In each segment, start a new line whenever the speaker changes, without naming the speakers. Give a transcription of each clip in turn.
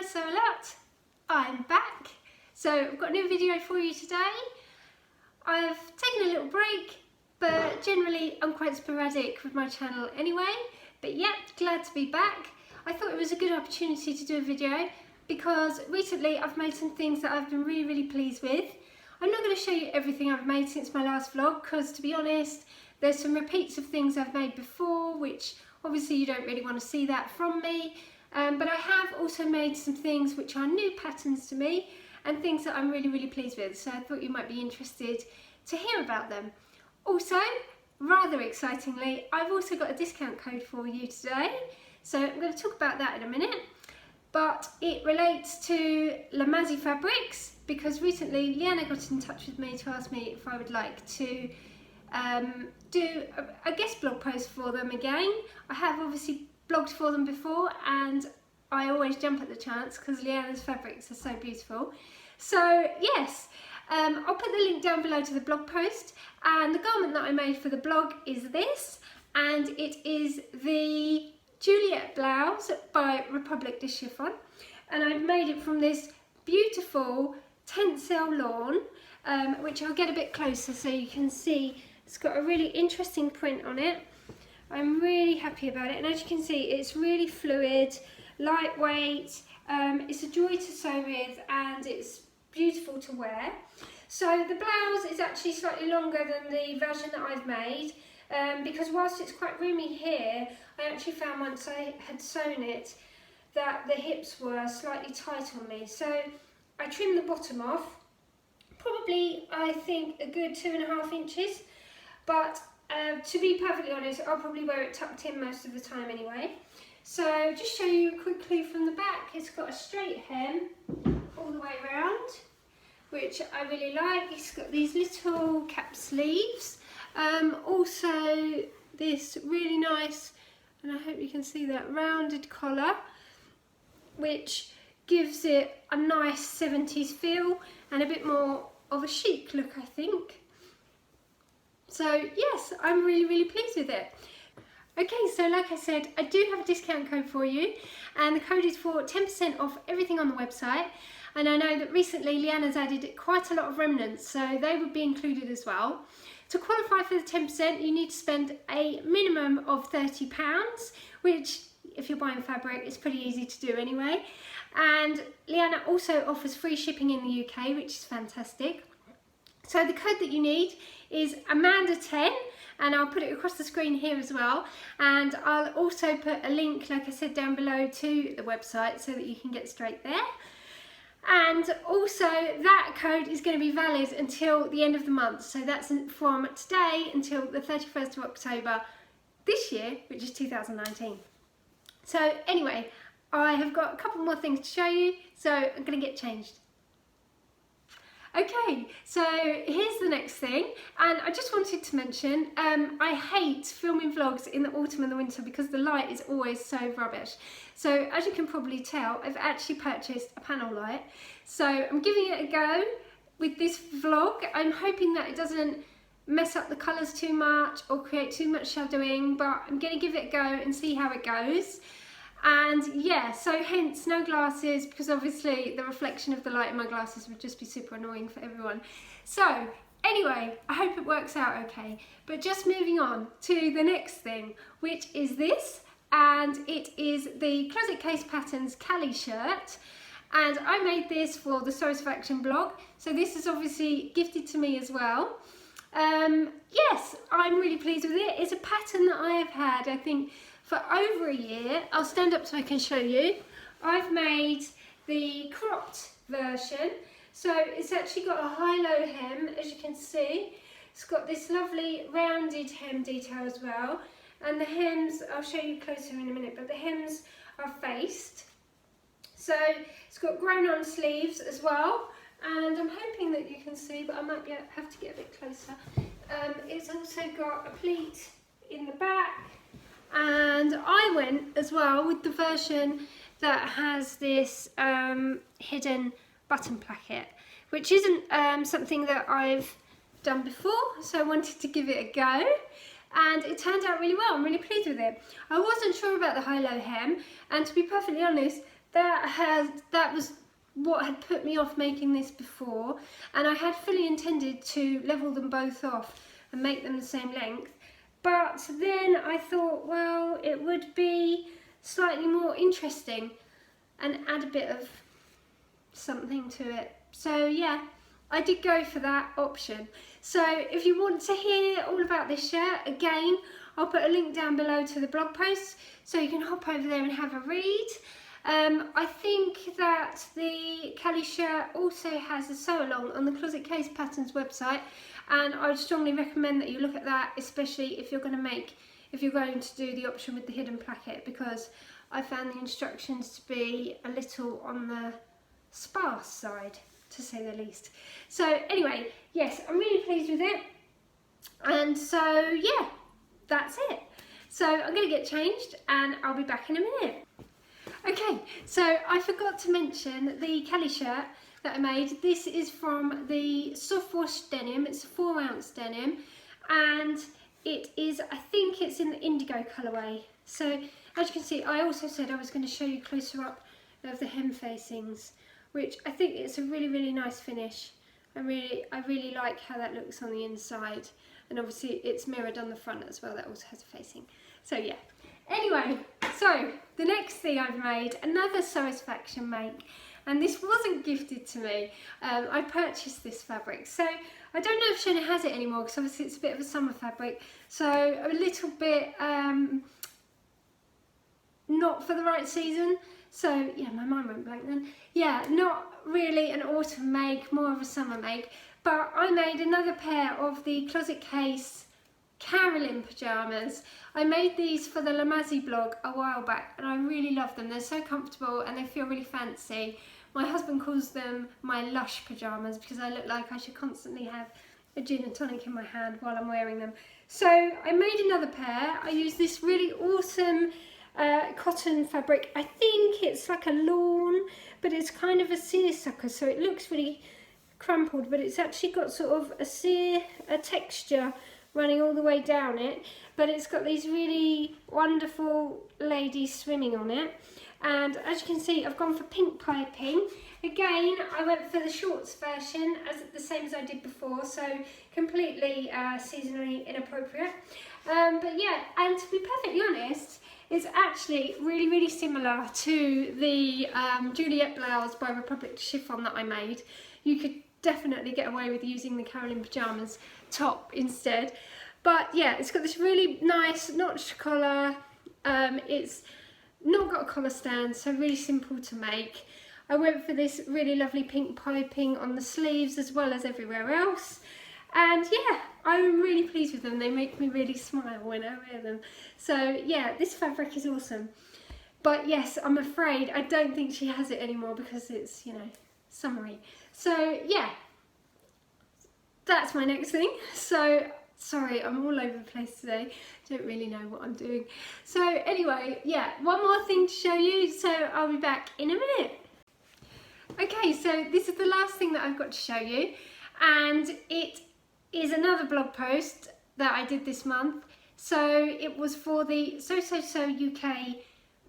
Hi Sew a Lot, I'm back. So I've got a new video for you today. I've taken a little break, but generally I'm quite sporadic with my channel anyway. But yeah, glad to be back. I thought it was a good opportunity to do a video because recently I've made some things that I've been really pleased with. I'm not going to show you everything I've made since my last vlog because, to be honest, there's some repeats of things I've made before, which obviously you don't really want to see that from me. But I have also made some things which are new patterns to me and things that I'm really pleased with, so I thought you might be interested to hear about them. Also, rather excitingly, I've also got a discount code for you today, so I'm going to talk about that in a minute. But it relates to Lamazi fabrics, because recently Leanna got in touch with me to ask me if I would like to do a guest blog post for them again. I have obviously blogged for them before and I always jump at the chance because Leanna's fabrics are so beautiful. So yes, I'll put the link down below to the blog post, and the garment that I made for the blog is this, and it is the Juliet blouse by Republic de Chiffon, and I've made it from this beautiful tencel lawn, which I'll get a bit closer so you can see. It's got a really interesting print on it. I'm really happy about it, and as you can see, it's really fluid, lightweight, it's a joy to sew with, and it's beautiful to wear. So the blouse is actually slightly longer than the version that I've made, because whilst it's quite roomy here, I actually found once I had sewn it that the hips were slightly tight on me. So I trimmed the bottom off, probably I think a good 2.5 inches, but to be perfectly honest, I'll probably wear it tucked in most of the time anyway. So just show you quickly from the back, it's got a straight hem all the way around, which I really like. It's got these little cap sleeves, also this really nice, and I hope you can see that, rounded collar, which gives it a nice 70s feel and a bit more of a chic look, I think. So yes, I'm really pleased with it. Okay, so like I said, I do have a discount code for you, and the code is for 10% off everything on the website. And I know that recently Leanna's added quite a lot of remnants, so they would be included as well. To qualify for the 10%, you need to spend a minimum of £30, which, if you're buying fabric, is pretty easy to do anyway. And Leanna also offers free shipping in the UK, which is fantastic. So the code that you need is Amanda10, and I'll put it across the screen here as well, and I'll also put a link, like I said, down below to the website so that you can get straight there. And also that code is going to be valid until the end of the month, so that's from today until the 31st of October this year, which is 2019. So anyway, I have got a couple more things to show you, so I'm going to get changed. Okay, so here's the next thing, and I just wanted to mention, I hate filming vlogs in the autumn and the winter because the light is always so rubbish. So as you can probably tell, I've actually purchased a panel light, so I'm giving it a go with this vlog. I'm hoping that it doesn't mess up the colours too much or create too much shadowing, but I'm going to give it a go and see how it goes. And yeah, so hence no glasses, because obviously the reflection of the light in my glasses would just be super annoying for everyone. So anyway, I hope it works out okay. But just moving on to the next thing, which is this, and it is the Closet Case Patterns Cali shirt. And I made this for the Sewisfacation Blog, so this is obviously gifted to me as well. Yes, I'm really pleased with it. It's a pattern that I have had, I think, for over a year. I'll stand up so I can show you. I've made the cropped version, so it's actually got a high-low hem, as you can see. It's got this lovely rounded hem detail as well, and the hems, I'll show you closer in a minute, but the hems are faced. So it's got grown-on sleeves as well, and I'm hoping that you can see, but I might have to get a bit closer. It's also got a pleat in the back, and I went as well with the version that has this hidden button placket, which isn't something that I've done before, so I wanted to give it a go, and it turned out really well. I'm really pleased with it. I wasn't sure about the high-low hem, and to be perfectly honest, that was what had put me off making this before, and I had fully intended to level them both off and make them the same length, but then I thought, well, it would be slightly more interesting and add a bit of something to it. So yeah, I did go for that option. So if you want to hear all about this shirt, again, I'll put a link down below to the blog post so you can hop over there and have a read. I think that the Cali shirt also has a sew along on the Closet Case Patterns website, and I would strongly recommend that you look at that, especially if you're going to do the option with the hidden placket, because I found the instructions to be a little on the sparse side, to say the least. So anyway, yes, I'm really pleased with it, and so yeah, that's it. So I'm going to get changed and I'll be back in a minute. Okay, so I forgot to mention the Cali shirt that I made. This is from the soft wash denim. It's a 4-ounce denim, and it is, I think it's in the indigo colourway. So as you can see, I also said I was going to show you closer up of the hem facings, which I think it's a really, really nice finish. I really like how that looks on the inside, and obviously it's mirrored on the front as well. That also has a facing. So yeah. Anyway, so the next thing I've made, another Sewisfaction make, and this wasn't gifted to me. I purchased this fabric, so I don't know if Shona has it anymore, because obviously it's a bit of a summer fabric, so a little bit not for the right season. So yeah, my mind went blank then. Yeah, not really an autumn make, more of a summer make. But I made another pair of the Closet Case Carolyn pyjamas. I made these for the Lamazi blog a while back, and I really love them. They're so comfortable and they feel really fancy. My husband calls them my lush pyjamas because I look like I should constantly have a gin and tonic in my hand while I'm wearing them. So I made another pair. I used this really awesome cotton fabric. I think it's like a lawn, but it's kind of a seersucker, so it looks really crumpled, but it's actually got sort of a texture running all the way down it, but it's got these really wonderful ladies swimming on it. And as you can see, I've gone for pink piping. Again, I went for the shorts version, the same as I did before, so completely seasonally inappropriate. But yeah, and to be perfectly honest, it's actually really, really similar to the Juliet blouse by Republic Chiffon that I made. You could definitely get away with using the Carolyn pyjamas top instead. But yeah, it's got this really nice notched collar. It's not got a collar stand, so really simple to make. I went for this really lovely pink piping on the sleeves as well as everywhere else. And yeah, I'm really pleased with them. They make me really smile when I wear them. So yeah, this fabric is awesome. But yes, I'm afraid I don't think she has it anymore because it's, you know, summery. So yeah, that's my next thing. So sorry, I'm all over the place today. Don't really know what I'm doing. So anyway, yeah, one more thing to show you, so I'll be back in a minute. Okay, so this is the last thing that I've got to show you, and it is another blog post that I did this month. So it was for the So UK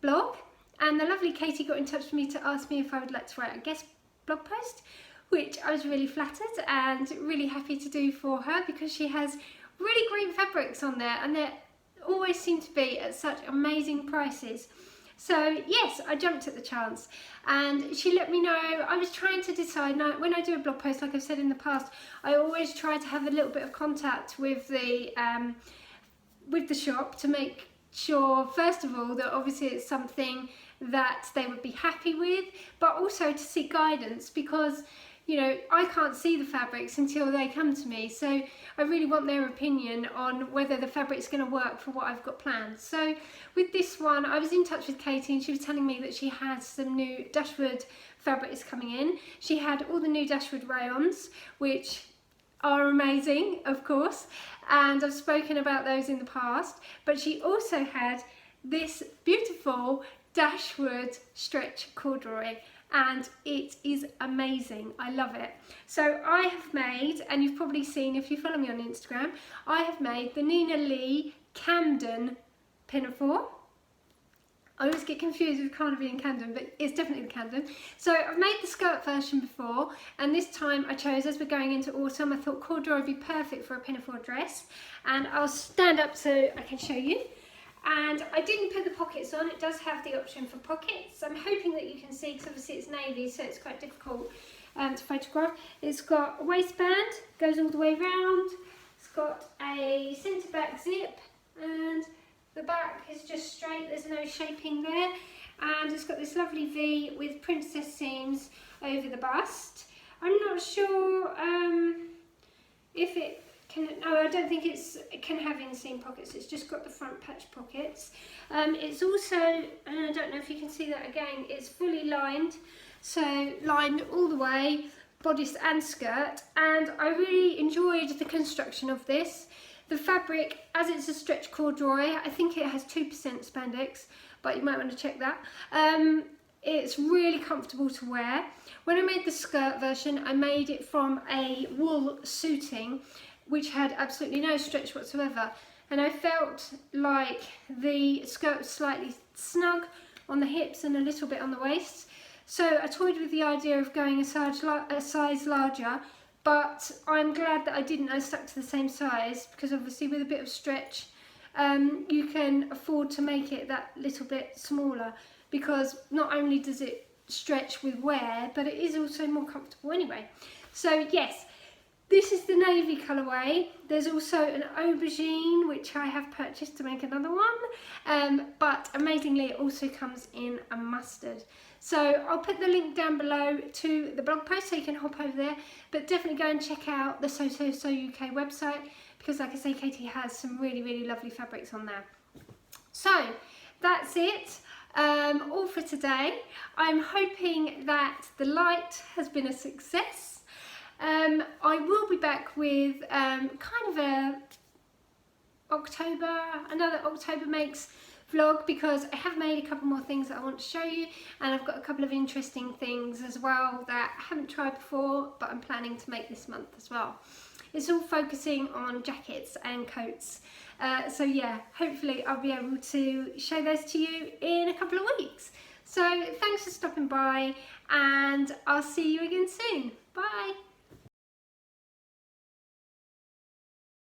blog, and the lovely Katie got in touch with me to ask me if I would like to write a guest blog post, which I was really flattered and really happy to do for her, because she has really great fabrics on there and they always seem to be at such amazing prices. So yes, I jumped at the chance and she let me know. I was trying to decide, now when I do a blog post, like I've said in the past, I always try to have a little bit of contact with the shop to make sure, first of all, that obviously it's something that they would be happy with, but also to seek guidance, because you know, I can't see the fabrics until they come to me, so I really want their opinion on whether the fabric's going to work for what I've got planned. So with this one, I was in touch with Katie and she was telling me that she had some new Dashwood fabrics coming in. She had all the new Dashwood rayons, which are amazing, of course, and I've spoken about those in the past, but she also had this beautiful Dashwood stretch corduroy, and it is amazing. I love it. So I have made, and you've probably seen if you follow me on Instagram, I have made the Nina Lee Camden pinafore. I always get confused with Carnaby and Camden, but it's definitely the Camden. So I've made the skirt version before, and this time I chose, as we're going into autumn, I thought corduroy would be perfect for a pinafore dress. And I'll stand up so I can show you. And I didn't put the pockets on. It does have the option for pockets. I'm hoping that you can see, because obviously it's navy, so it's quite difficult to photograph. It's got a waistband, goes all the way round. It's got a centre back zip, and the back is just straight, there's no shaping there, and it's got this lovely V with princess seams over the bust. I'm not sure if it can, no, I don't think it can have inseam pockets, it's just got the front patch pockets. It's also, and I don't know if you can see that again, it's fully lined, so lined all the way, bodice and skirt, and I really enjoyed the construction of this. The fabric, as it's a stretch corduroy, I think it has 2% spandex, but you might want to check that. It's really comfortable to wear. When I made the skirt version, I made it from a wool suiting, which had absolutely no stretch whatsoever. And I felt like the skirt was slightly snug on the hips and a little bit on the waist. So I toyed with the idea of going a size larger, but I'm glad that I didn't. I stuck to the same size, because obviously with a bit of stretch you can afford to make it that little bit smaller, because not only does it stretch with wear, but it is also more comfortable anyway. So yes, this is the navy colourway. There's also an aubergine, which I have purchased to make another one, but amazingly it also comes in a mustard. So I'll put the link down below to the blog post so you can hop over there, but definitely go and check out the So UK website, because like I say, Katie has some really, really lovely fabrics on there. So that's it, all for today. I'm hoping that the light has been a success. I will be back with kind of another October Makes vlog, because I have made a couple more things that I want to show you, and I've got a couple of interesting things as well that I haven't tried before, but I'm planning to make this month as well. It's all focusing on jackets and coats, so yeah, hopefully I'll be able to show those to you in a couple of weeks. So thanks for stopping by, and I'll see you again soon. Bye.